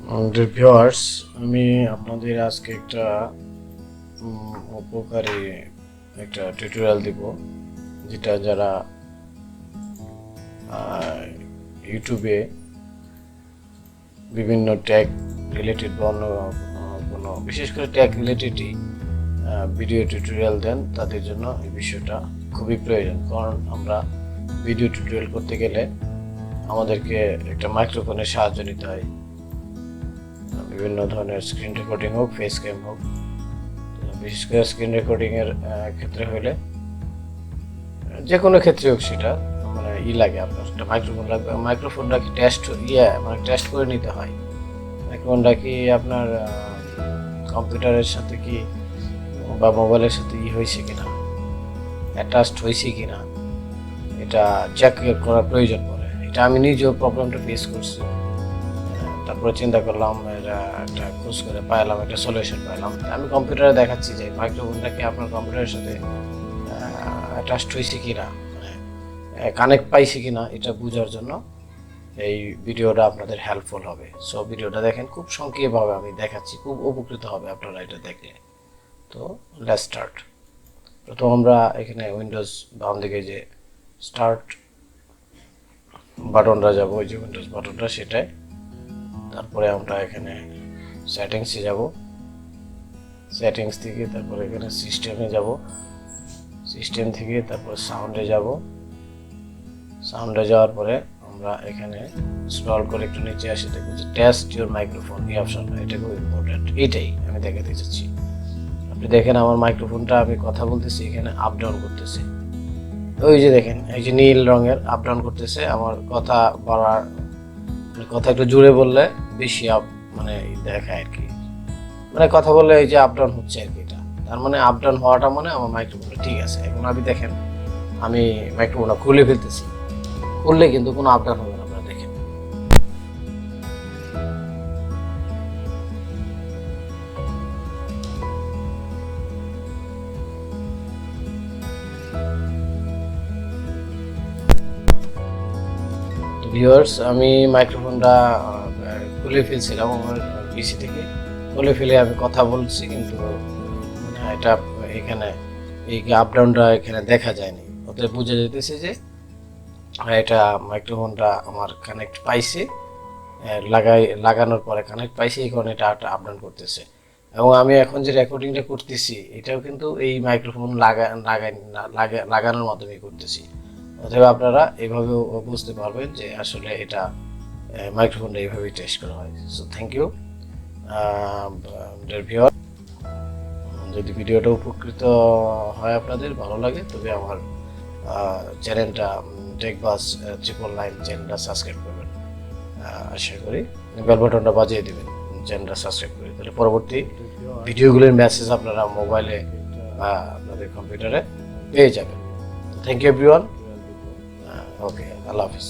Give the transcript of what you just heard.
Viewers, আমি আপনাদের আজকে একটা উপকারী একটা টিউটোরিয়াল দিব, যেটা যারা ইউটিউবে বিভিন্ন ট্যাগ রিলেটেড বা অন্য কোনো বিশেষ করে ট্যাগ রিলেটেডই ভিডিও টিউটোরিয়াল দেন, তাদের জন্য এই বিষয়টা খুবই প্রয়োজন। কারণ আমরা ভিডিও টিউটোরিয়াল করতে গেলে আমাদেরকে একটা মাইক্রোফোনের সাহায্য নিতে হয়। বিভিন্ন ধরনের স্ক্রিন রেকর্ডিং হোক, ফেস ক্যাম হোক। বিশেষ করে স্ক্রিন রেকর্ডিংয়ের ক্ষেত্রে হলে যে কোনো ক্ষেত্রে হোক, সেটা মানে লাগে, আপনার একটা মাইক্রোফোন লাগবে। মাইক্রোফোনটা কি টেস্ট করে নিতে হয়। মাইক্রোফোনটা কি আপনার কম্পিউটারের সাথে কি বা মোবাইলের সাথে হয়েছে কিনা, অ্যাটাচড হয়েছে কিনা, এটা চেক করার প্রয়োজন পড়ে। এটা আমি নিজেও প্রবলেমটা ফেস করছি। তারপরে চিন্তা করলাম, এটা একটা খোঁজ করে পাইলাম, একটা সলিউশন পাইলাম। আমি কম্পিউটারে দেখাচ্ছি যে মাইক্রোফোনটা কি আপনার কম্পিউটারের সাথে অ্যাটাচড হয়েছে কিনা, কানেক্ট পাইছে কিনা, এটা বোঝার জন্য এই ভিডিওটা আপনাদের হেল্পফুল হবে। সো ভিডিওটা দেখেন, খুব সংক্ষেপভাবে আমি দেখাচ্ছি, খুব উপকৃত হবে আপনারা এটা দেখলে। তো লেটস স্টার্ট। প্রথম আমরা এখানে উইন্ডোজ বাম দিকে যে স্টার্ট বাটনটা যাব, ওই যে উইন্ডোজ বাটনটা, সেটাই। তারপরে আমরা এখানে সেটিংসে যাব, সেটিংস থেকে তারপরে এখানে সিস্টেমে যাব, সিস্টেম থেকে তারপর সাউন্ডে যাব। সাউন্ডে যাওয়ার পরে আমরা এখানে স্ক্রল করে একটু নিচে আসি, দেখবো যে টেস্ট ইউর মাইক্রোফোন, এই অপশনটা, এটা খুব ইম্পর্টেন্ট। এটাই আমি দেখাতে চাচ্ছি। আপনি দেখেন আমার মাইক্রোফোনটা, আমি কথা বলতেছি, এখানে আপ ডাউন করতেছে। ওই যে দেখেন, এই যে নীল রঙের আপ ডাউন করতেছে। আমার কথা বলার, কথা একটু জোরে বললে বেশি মানে দেখায় আর কি, মানে কথা বললে এই যে আপ ডাউন হচ্ছে আর কি। এটা তার মানে আপ ডাউন হওয়াটা মানে আমার মাইক্রোফোনটা ঠিক আছে। এখন আপনি দেখেন, আমি মাইক্রোফোনটা খুলে ফেলতেছি, খুললে কিন্তু কোনো আপ ডাউন হবে না। আপনারা দেখেন, ভিউয়ার্স, আমি মাইক্রোফোনটা খুলে ফেলছিলাম আমার পিসি থেকে। খুলে ফেলে আমি কথা বলছি, কিন্তু এটা এখানে এই আপ ডাউনটা এখানে দেখা যায়নি। ওতে বোঝা যেতেছে যে এটা মাইক্রোফোনটা আমার কানেক্ট পাইছে, লাগানোর পরে কানেক্ট পাইছে, এই কারণে এটা আপ ডাউন করতেছে। এবং আমি এখন যে রেকর্ডিংটা করতেছি, এটাও কিন্তু এই মাইক্রোফোন লাগানোর মাধ্যমে করতেছি। অথবা আপনারা এইভাবেও বুঝতে পারবেন যে আসলে এটা মাইক্রোফোনটা এইভাবেই টেস্ট করা হয়। So thank you viewer. যদি ভিডিওটা উপকৃত হয়, আপনাদের ভালো লাগে, তবে আমার চ্যানেলটা টেকবাজ 999 চ্যানেলটা সাবস্ক্রাইব করবেন। আশা করি বেল বাটনটা বাজিয়ে দেবেন, চ্যানেলটা সাবস্ক্রাইব করে, তাহলে পরবর্তী ভিডিওগুলোর মেসেজ আপনারা মোবাইলে বা আপনাদের কম্পিউটারে পেয়ে যাবেন। Thank you everyone. Okay, Allah Hafiz.